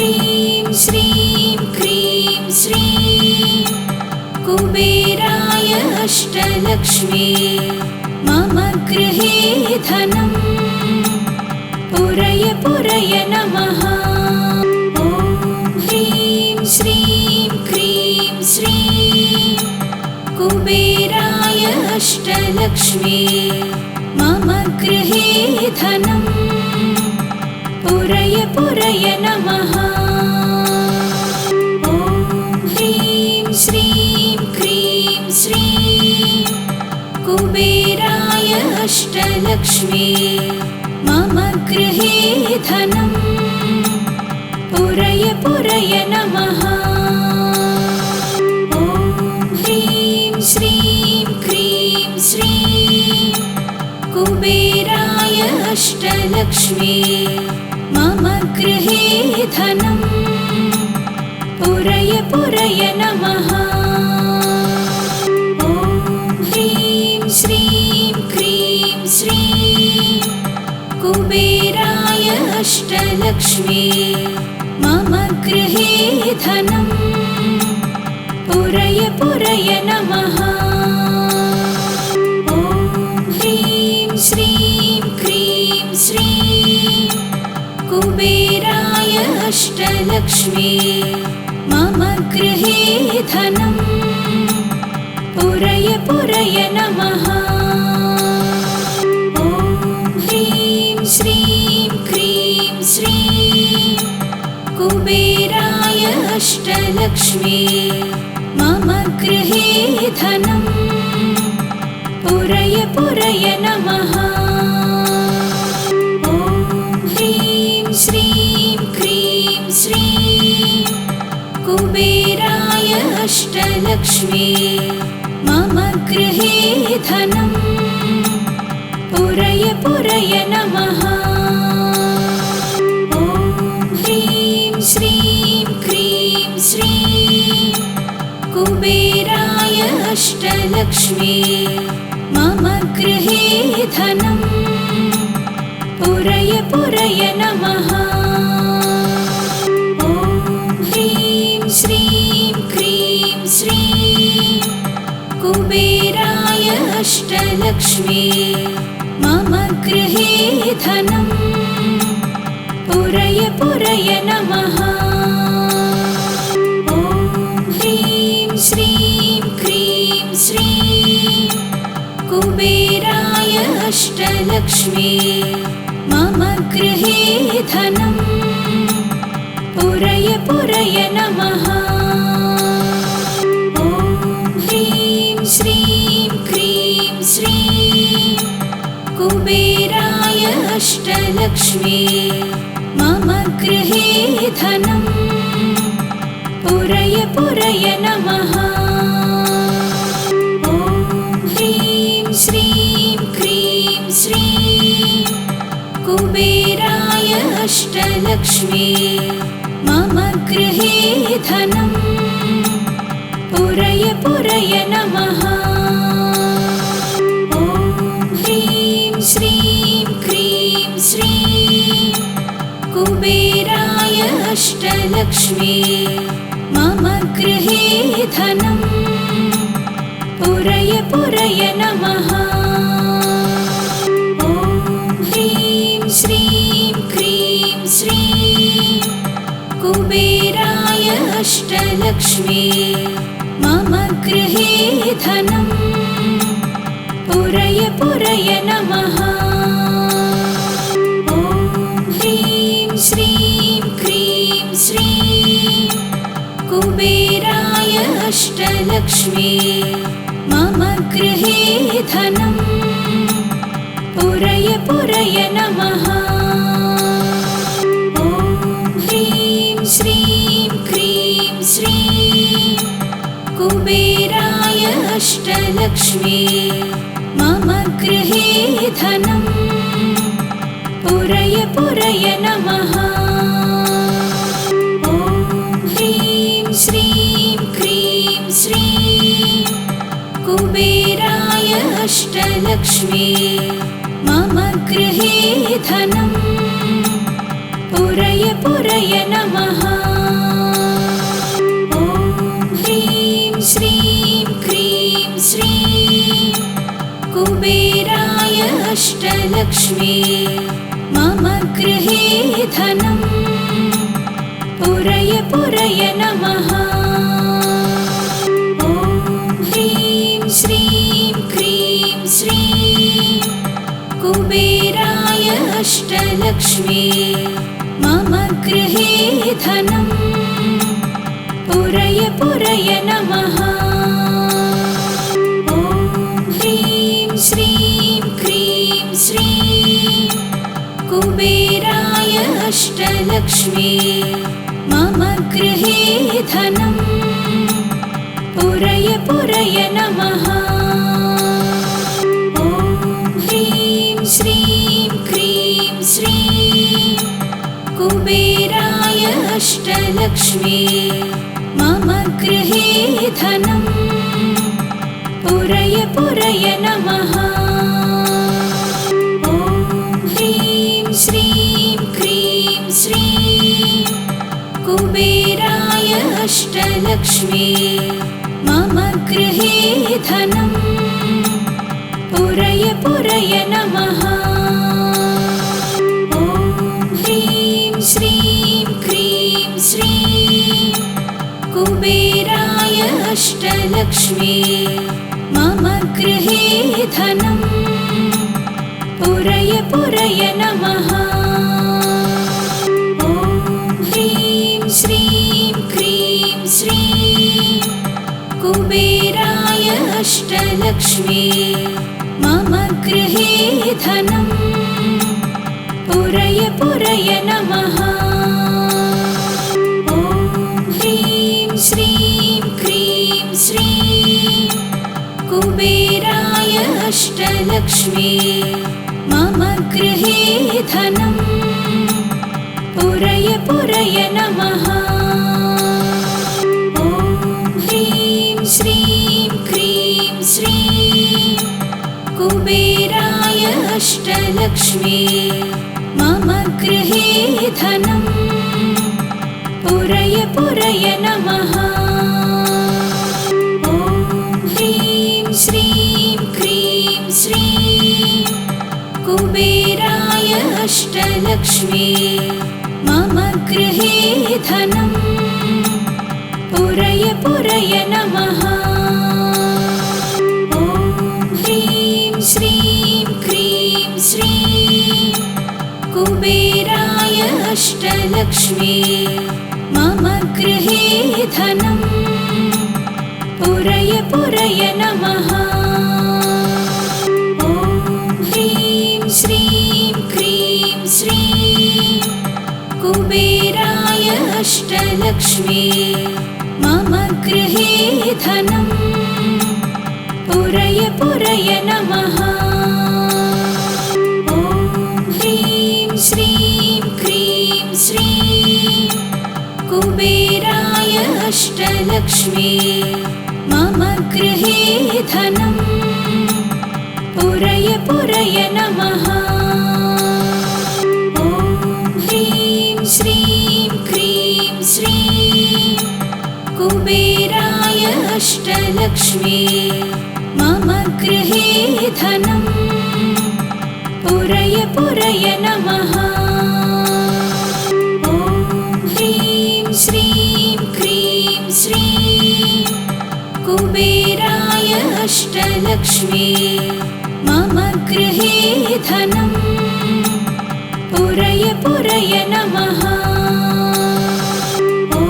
ह्रीं श्रीं क्रीं श्रीं कुबेराय अष्टलक्ष्मी मम गृहे धनं पुरय पुरय नमः। ॐ ह्रीं श्रीं क्रीं श्रीं कुबेराय अष्टलक्ष्मी मम गृहे धनं पुरय पुरय नमः। ॐ ह्रीं श्रीं क्रीं श्रीं कुबेराय अष्टलक्ष्मी मम गृहे धनं पुरय पुरय नमः। ॐ ह्रीं श्रीं क्रीं श्रीं कुबेराय अष्टलक्ष्मी मम गृहे धनं पुरय पुरय नमः। ॐ ह्रीं श्रीं क्रीं श्रीं कुबेराय अष्टलक्ष्मी मम गृहे धनं पुरय पुरय नमः। ॐ ह्रीं श्रीं क्रीं श्रीं कुबेराय अष्टलक्ष्मी मम गृहे धनं पुरय पुरय नमः। ॐ ह्रीं श्रीं क्रीं श्रीं कुबेराय अष्टलक्ष्मी मम गृहे धनं पुरय पुरय नमः। ॐ ह्रीं श्रीं क्रीं श्रीं कुबेराय अष्टलक्ष्मी मम गृहे धनं पुरय पुरय नमः। ॐ ह्रीं श्रीं क्रीं श्रीं कुबेराय अष्टलक्ष्मी मम गृहे धनं पुरय पुरय नमः। ॐ ह्रीं श्रीं क्रीं श्रीं कुबेराय अष्टलक्ष्मी मम गृहे धनं पुरय पुरय नमः। ॐ ह्रीं श्रीं क्रीं श्रीं कुबेराय अष्टलक्ष्मी मम गृहे धनं पुरय पुरय नमः। ॐ ह्रीं श्रीं क्रीं श्रीं कुबेराय अष्टलक्ष्मी मम गृहे धनं पुरय पुरय नमः। ॐ ह्रीं श्रीं क्रीं श्रीं कुबेराय अष्टलक्ष्मी मम गृहे धनं पुरय पुरय नमः। ॐ ह्रीं श्रीं क्रीं श्रीं कुबेराय अष्टलक्ष्मी मम गृहे धनं पुरय पुरय नमः। ॐ ह्रीं श्रीं क्रीं श्रीं कुबेराय अष्टलक्ष्मी मम गृहे धनं पुरय पुरय नमः। ॐ ह्रीं श्रीं क्रीं श्रीं कुबेराय अष्टलक्ष्मी मम गृहे धनं पुरय पुरय नमः। ॐ ह्रीं श्रीं क्रीं श्रीं कुबेराय अष्टलक्ष्मी मम गृहे धनं पुरय पुरय नमः। ॐ ह्रीं श्रीं क्रीं श्रीं कुबेराय अष्टलक्ष्मी मम गृहे धनं पुरय पुरय नमः। ॐ ह्रीं श्रीं क्रीं श्रीं कुबेराय अष्टलक्ष्मी मम गृहे धनम् पुरय पुरय नमः। ॐ ह्रीं श्रीं क्रीं श्रीं कुबेराय अष्टलक्ष्मी मम गृहे धनम् पुरय पुरय नमः। ॐ ह्रीं श्रीं क्रीं श्रीं कुबेराय अष्टलक्ष्मी मम गृहे धनम् पुरय पुरय नमः। ॐ ह्रीं श्रीं क्रीं श्रीं कुबेराय अष्टलक्ष्मी मम गृहे धनम् पुरय पुरय नमः। ॐ ह्रीं श्रीं क्रीं श्रीं कुबेराय अष्टलक्ष्मी मम गृहे धनम् पुरय पुरय नमः। ॐ ह्रीं श्रीं क्रीं श्रीं कुबेराय अष्टलक्ष्मी मम गृहे धनम् पुरय पुरय नमः। ॐ ह्रीं श्रीं क्रीं श्रीं कुबेराय अष्टलक्ष्मी मम गृहे धनम् पुरय पुरय नमः। ॐ ह्रीं श्रीं क्रीं श्रीं कुबेराय अष्टलक्ष्मी मम गृहे धनम् पुरय पुरय नमः। ॐ ह्रीं श्रीं क्रीं श्रीं कुबेराय अष्टलक्ष्मी मम गृहे धनम् पुरय पुरय नमः। ॐ ह्रीं श्रीं क्रीं श्रीं कुबेराय अष्टलक्ष्मी मम गृहे धनम् पुरय पुरय नमः। ॐ ह्रीं श्रीं क्रीं श्रीं कुबेराय अष्टलक्ष्मी मम गृहे धनम् पुरय पुरय नमः। ॐ ह्रीं श्रीं क्रीं श्रीं कुबेराय अष्टलक्ष्मी मम गृहे धनम् पुरय पुरय नमः। ॐ ह्रीं श्रीं क्रीं श्रीं कुबेराय अष्टलक्ष्मी मम गृहे धनम् पुरय पुरय नमः। ॐ ह्रीं श्रीं क्रीं श्रीं कुबेराय अष्टलक्ष्मी मम गृहे धनम् पुरय पुरय नमः। ॐ ह्रीं श्रीं क्रीं श्रीं कुबेराय अष्टलक्ष्मी मम गृहे धनम् पुरय पुरय नमः। ॐ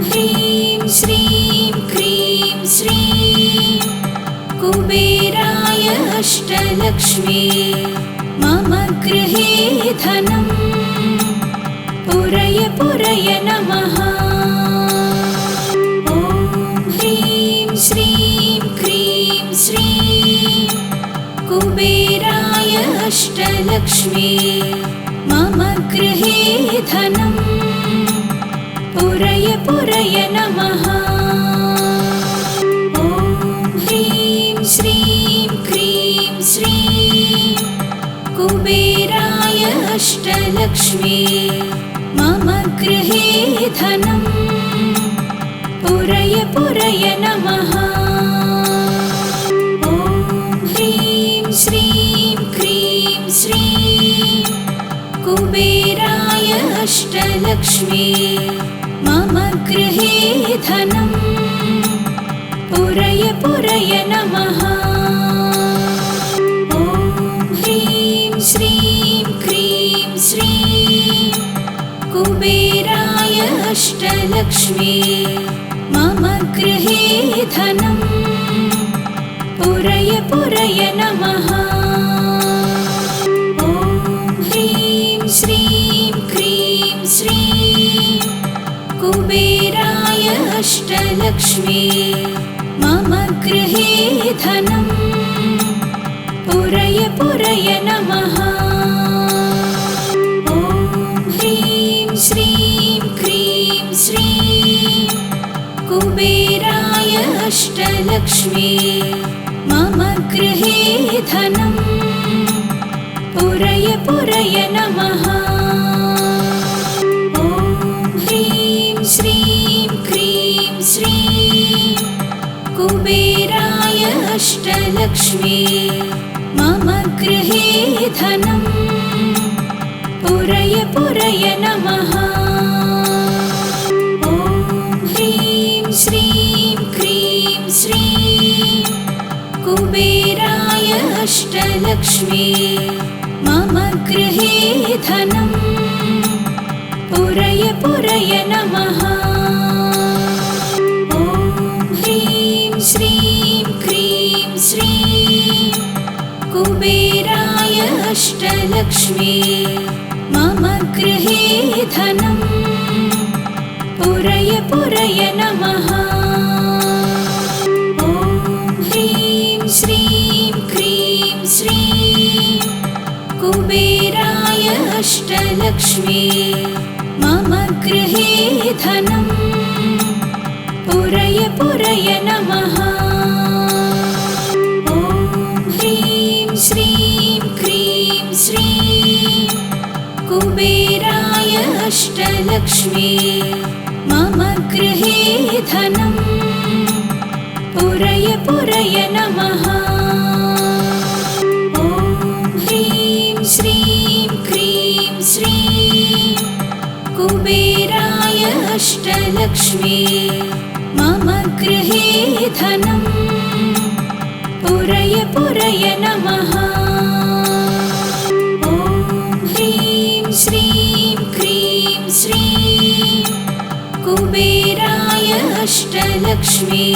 ह्रीं श्रीं क्रीं श्रीं कुबेराय अष्टलक्ष्मी मम गृहे धनम् पुरय पुरय नमः। ॐ ह्रीं श्रीं क्रीं श्रीं कुबेराय अष्टलक्ष्मी मम गृहे धनम् पुरय पुरय नमः। ॐ ह्रीं श्रीं क्रीं श्रीं कुबेराय अष्टलक्ष्मी मम गृहे धनं पुरय पुरय नमः। ॐ ह्रीं श्रीं क्रीं श्रीं कुबेराय अष्टलक्ष्मी मम गृहे धनं पुरय पुरय नमः। ॐ ह्रीं श्रीं क्रीं श्रीं कुबेराय अष्टलक्ष्मी मम गृहे धनं पुरय पुरय नमः। ॐ ह्रीं श्रीं क्रीं श्रीं कुबेराय अष्टलक्ष्मी मम गृहे धनं पुरय पुरय नमः। ॐ ह्रीं श्रीं क्रीं श्रीं कुबेराय अष्टलक्ष्मी मम गृहे धनं पुरय पुरय नमः। ॐ ह्रीं श्रीं क्रीं श्रीं कुबेराय अष्टलक्ष्मी मम गृहे धनं पुरय पुरय नमः। ॐ ह्रीं श्रीं क्रीं श्रीं कुबेराय अष्टलक्ष्मी मम गृहे धनं पुरय पुरय नमः। ॐ ह्रीं श्रीं क्रीं श्रीं कुबेराय अष्टलक्ष्मी मम गृहे धनं पुरय पुरय नमः। ॐ ह्रीं श्रीं क्रीं श्रीं कुबेराय अष्टलक्ष्मी मम गृहे धनं पुरय पुरय नमः। ॐ ह्रीं श्रीं क्रीं श्रीं कुबेराय अष्टलक्ष्मी मम गृहे धनं पुरय पुरय नमः। ॐ ह्रीं श्रीं क्रीं श्रीं कुबेराय अष्टलक्ष्मी मम गृहे धनं पुरय पुरय नमः। ॐ ह्रीं श्रीं क्रीं श्रीं कुबेराय अष्टलक्ष्मी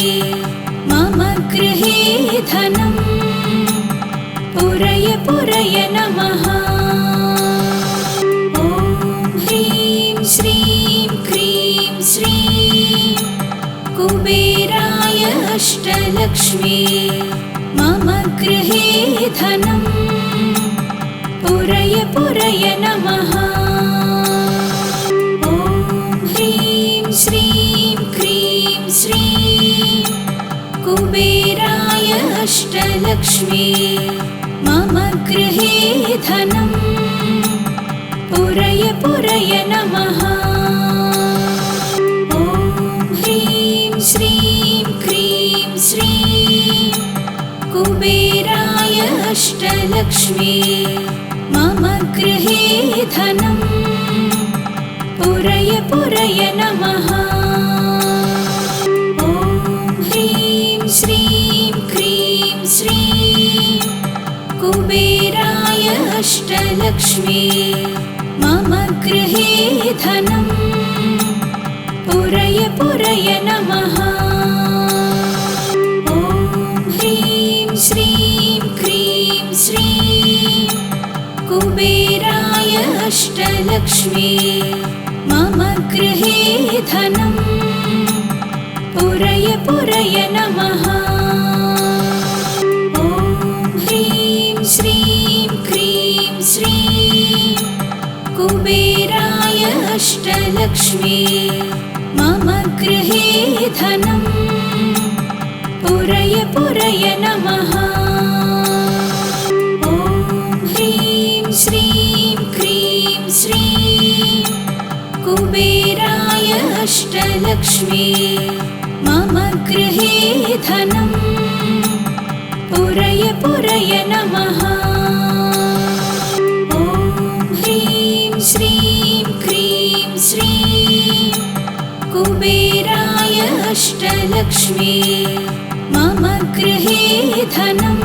मम गृहे धनं पुरय पुरय नमः। ॐ ह्रीं श्रीं क्रीं श्रीं कुबेराय अष्टलक्ष्मी मम गृहे धनं पुरय पुरय नमः। ॐ ह्रीं श्रीं क्रीं श्रीं कुबेराय अष्टलक्ष्मी मम गृहे धनं पुरय पुरय नमः। ॐ ह्रीं श्रीं क्रीं श्रीं कुबेराय अष्टलक्ष्मी मम गृहे धनं पुरय पुरय नमः। ॐ ह्रीं श्रीं क्रीं श्रीं कुबेराय अष्टलक्ष्मी मम गृहे धनं पुरय पुरय नमः। ॐ ह्रीं श्रीं क्रीं श्रीं कुबेराय अष्टलक्ष्मी मम गृहे धनं पुरय पुरय नमः। ॐ ह्रीं श्रीं क्रीं श्रीं कुबेराय अष्टलक्ष्मी मम गृहे धनं पुरय पुरय नमः। ॐ ह्रीं श्रीं क्रीं श्रीं कुबेराय अष्टलक्ष्मी मम गृहे धनम् पुरय पुरय नमः। ॐ ह्रीं श्रीं क्रीं श्रीं कुबेराय अष्टलक्ष्मी मम गृहे धनम्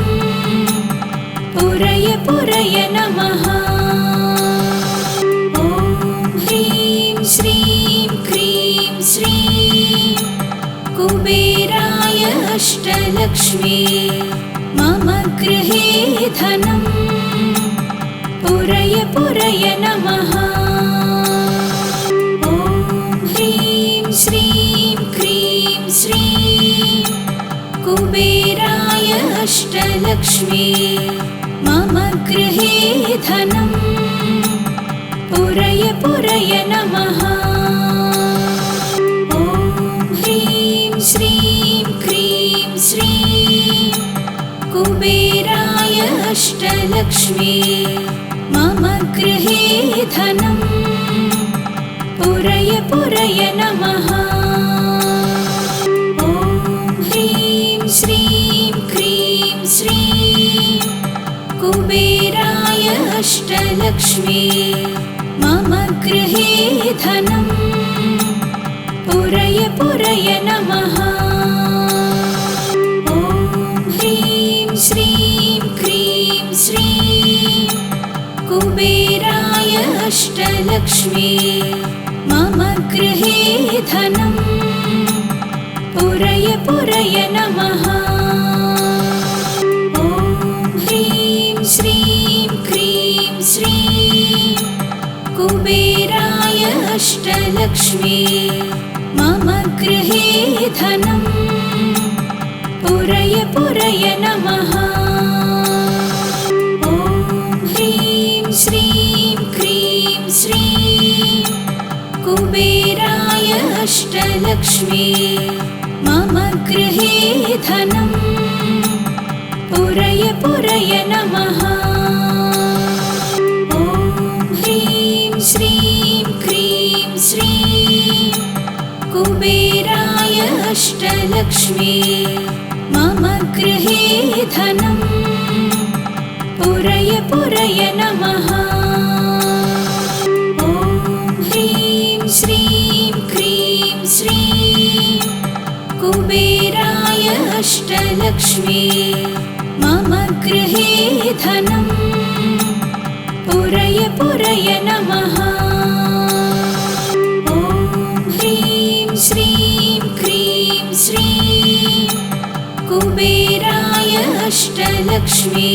पुरय पुरय नमः। ॐ ह्रीं श्रीं क्रीं श्रीं कुबेराय अष्टलक्ष्मी मम गृहे धनम् पुरय पुरय नमः। ॐ ह्रीं श्रीं क्रीं श्रीं कुबेराय अष्टलक्ष्मी मम गृहे धनम् पुरय पुरय नमः। ॐ ह्रीं श्रीं क्रीं श्रीं कुबेराय अष्टलक्ष्मी मम गृहे धनम् पुरय पुरय नमः। ॐ ह्रीं श्रीं क्रीं श्रीं कुबेराय अष्टलक्ष्मी मम गृहे धनम् पुरय पुरय नमः। ॐ ह्रीं श्रीं क्रीं श्रीं कुबेराय अष्टलक्ष्मी मम गृहे धनम् पुरय पुरय नमः। ॐ ह्रीं श्रीं क्रीं श्रीं कुबेराय अष्टलक्ष्मी मम गृहे धनम् पुरय पुरय नमः। ॐ ह्रीं श्रीं क्रीं श्रीं कुबेराय अष्टलक्ष्मी मम गृहे धनम् पुरय पुरय नमः। ॐ ह्रीं श्रीं क्रीं श्रीं कुबेराय अष्टलक्ष्मी मम गृहे धनम् पुरय पुरय नमः। ॐ ह्रीं श्रीं क्रीं श्रीं कुबेराय अष्टलक्ष्मी मम गृहे धनम् पुरय पुरय नमः। ॐ ह्रीं श्रीं क्रीं श्रीं कुबेराय अष्टलक्ष्मी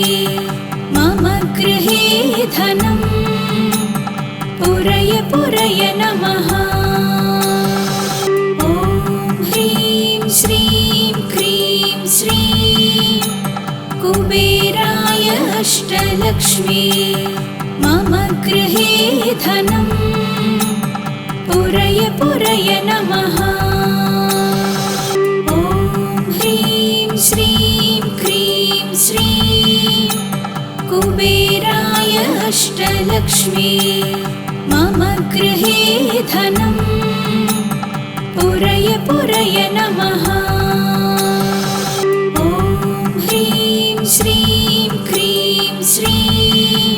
मम गृहे धनम् पुरय पुरय नमः। ॐ ह्रीं श्रीं क्रीं श्रीं कुबेराय अष्टलक्ष्मी मम गृहे धनम् पुरय पुरय नमः। ॐ ह्रीं श्रीं क्रीं श्रीं कुबेराय अष्टलक्ष्मी मम गृहे धनम् पुरय पुरय नमः। ॐ ह्रीं श्रीं क्रीं श्रीं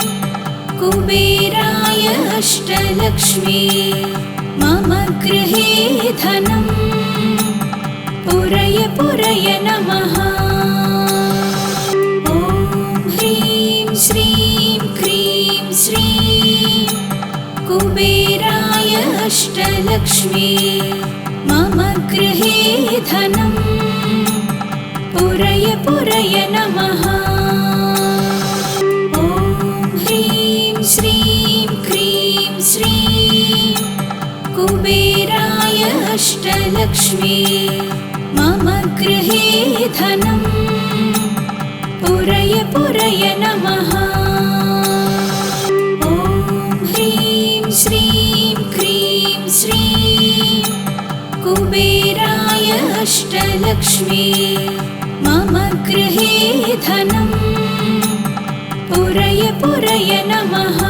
कुबेराय अष्टलक्ष्मी मम गृहे धनम् पुरय पुरय नमः। ॐ ह्रीं श्रीं क्रीं श्रीं कुबेराय अष्टलक्ष्मी मम गृहे धनम् पुरय पुरय नमः। ॐ ह्रीं श्रीं क्रीं श्रीं कुबेराय अष्टलक्ष्मी मम गृहे धनम् पुरय पुरय नमः। ॐ ह्रीं श्रीं क्रीं श्रीं कुबेराय अष्टलक्ष्मी मम गृहे धनम् पुरय पुरय नमः।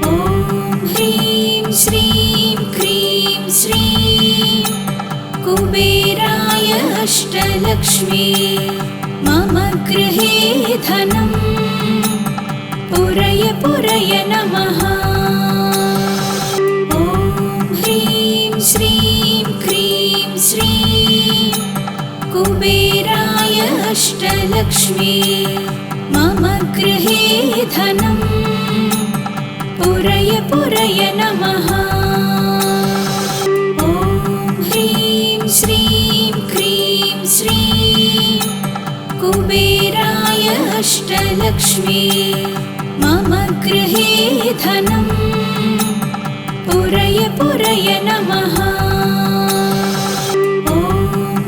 ॐ ह्रीं श्रीं क्रीं श्रीं कुबेराय अष्टलक्ष्मी मम गृहे धनं पुरय पुरय नमः। ॐ ह्रीं श्रीं क्रीं श्रीं कुबेराय अष्टलक्ष्मी मम गृहे धनं पुरय पुरय नमः। ॐ ह्रीं श्रीं क्रीं श्रीं कुबेराय अष्टलक्ष्मी मम गृहे धनं पुरय पुरय नमः। ॐ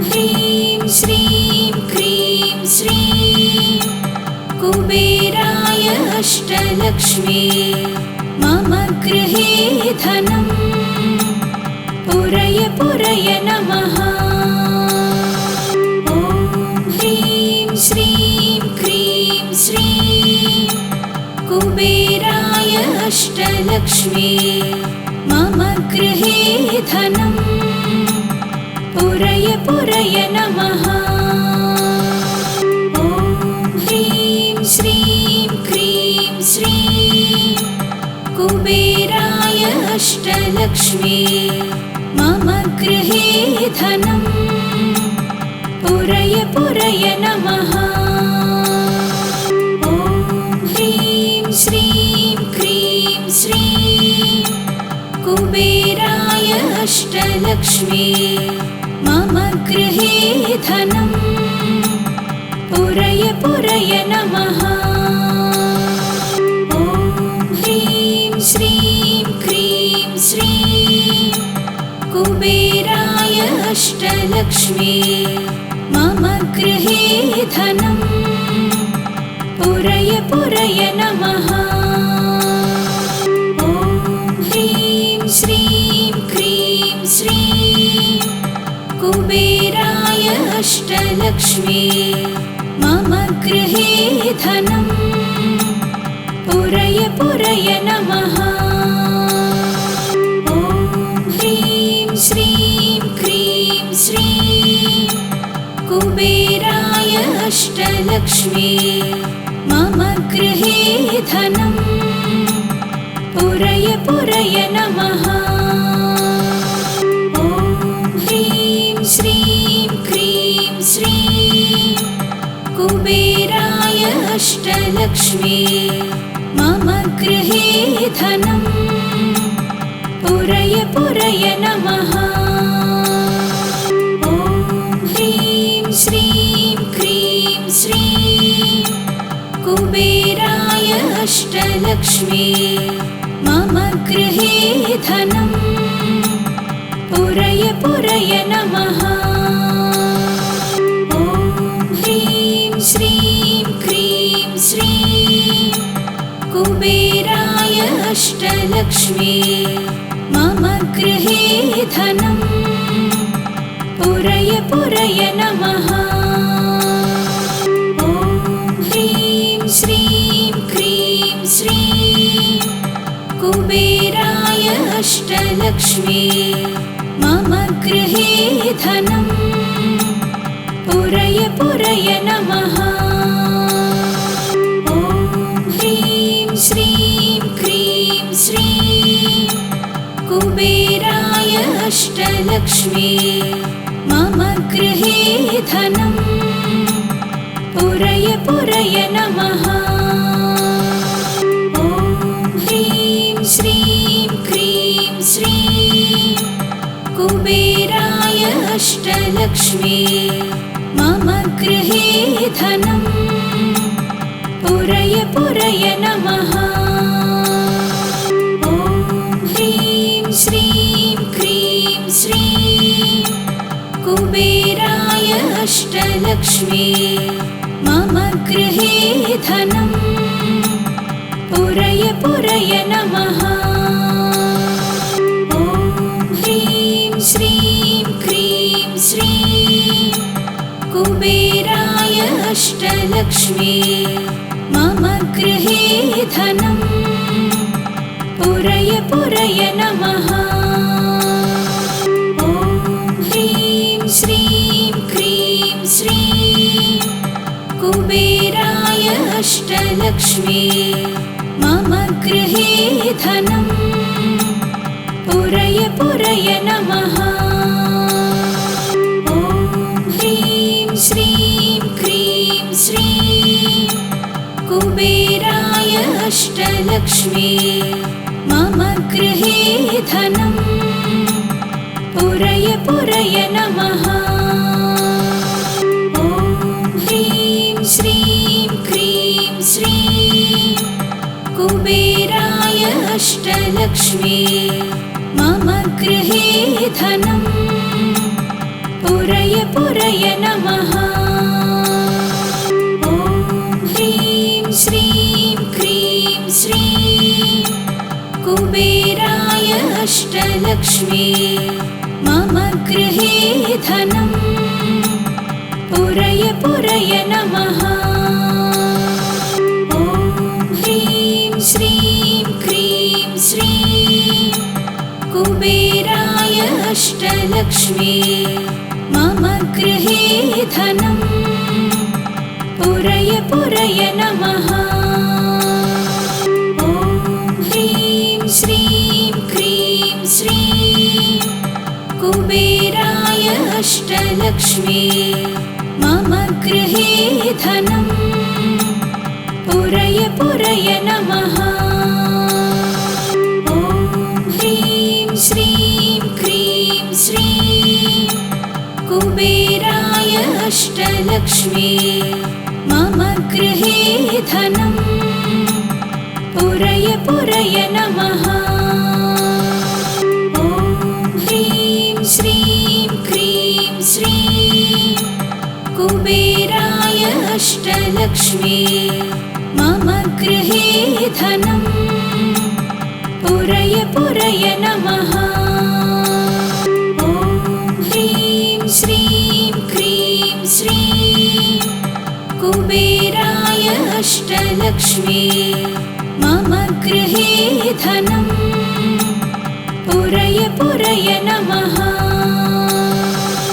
ह्रीं श्रीं क्रीं श्रीं कुबेराय अष्टलक्ष्मी मम गृहे धनं पुरय पुरय नमः। ॐ ह्रीं श्रीं क्रीं श्रीं कुबेराय अष्टलक्ष्मी मम गृहे धनं पुरय पुरय नमः। ॐ ह्रीं श्रीं क्रीं श्रीं कुबेराय अष्टलक्ष्मी मम गृहे धनं पुरय पुरय नमः। ॐ ह्रीं श्रीं क्रीं श्रीं कुबेराय अष्टलक्ष्मी मम गृहे धनं पुरय पुरय नमः। ॐ ह्रीं श्रीं क्रीं श्रीं कुबेराय अष्टलक्ष्मी मम गृहे धनं पुरय पुरय नमः। ॐ ह्रीं श्रीं क्रीं श्रीं कुबेराय अष्टलक्ष्मी मम गृहे धनं पुरय पुरय नमः। ॐ ह्रीं श्रीं क्रीं श्रीं कुबेराय अष्टलक्ष्मी मम गृहे धनं पुरय पुरय नमः। ॐ ह्रीं श्रीं क्रीं श्रीं कुबेराय अष्टलक्ष्मी मम गृहे धनं पुरय पुरय नमः। ॐ ह्रीं श्रीं क्रीं श्रीं कुबेराय अष्टलक्ष्मी मम गृहे धनं पुरय पुरय नमः। ॐ ह्रीं श्रीं क्रीं श्रीं कुबेराय अष्टलक्ष्मी मम गृहे धनं पुरय पुरय नमः। ॐ ह्रीं श्रीं क्रीं श्रीं कुबेराय अष्टलक्ष्मी मम गृहे धनं पुरय पुरय नमः। ॐ ह्रीं श्रीं क्रीं श्रीं कुबेराय अष्टलक्ष्मी मम गृहे धनं पुरय पुरय नमः। ॐ ह्रीं श्रीं क्रीं श्रीं कुबेराय अष्टलक्ष्मी मम गृहे धनं पुरय पुरय नमः। ॐ ह्रीं श्रीं क्रीं श्रीं कुबेराय अष्टलक्ष्मी मम गृहे धनं पुरय पुरय नमः। ॐ ह्रीं श्रीं क्रीं श्रीं कुबेराय अष्टलक्ष्मी मम गृहे धनं पुरय पुरय नमः। अष्टलक्ष्मी मम गृहे धनं पुरय पुरय नमः। ॐ ह्रीं श्रीं क्रीं श्रीं कुबेराय अष्टलक्ष्मी मम गृहे धनं पुरय पुरय नमः। ॐ ह्रीं श्रीं क्रीं श्रीं कुबेराय अष्टलक्ष्मी मम गृहे धनं पुरय पुरय नमः। ॐ ह्रीं श्रीं क्रीं श्रीं कुबेराय अष्टलक्ष्मी मम गृहे धनं पुरय पुरय नमः। ॐ ह्रीं श्रीं क्रीं श्रीं कुबेराय अष्टलक्ष्मी मम गृहे धनं पुरय पुरय नमः। ॐ ह्रीं श्रीं क्रीं श्रीं कुबेराय अष्टलक्ष्मी मम गृहे धनं पुरय पुरय नमः। ॐ ह्रीं श्रीं क्रीं श्रीं कुबेराय अष्टलक्ष्मी मम गृहे धनं पुरय पुरय नमः। ॐ ह्रीं श्रीं क्रीं श्रीं कुबेराय अष्टलक्ष्मी मम गृहे धनं पुरय पुरय नमः। ॐ ह्रीं श्रीं क्रीं श्रीं कुबेराय अष्टलक्ष्मी मम गृहे धनं पुरय पुरय नमः।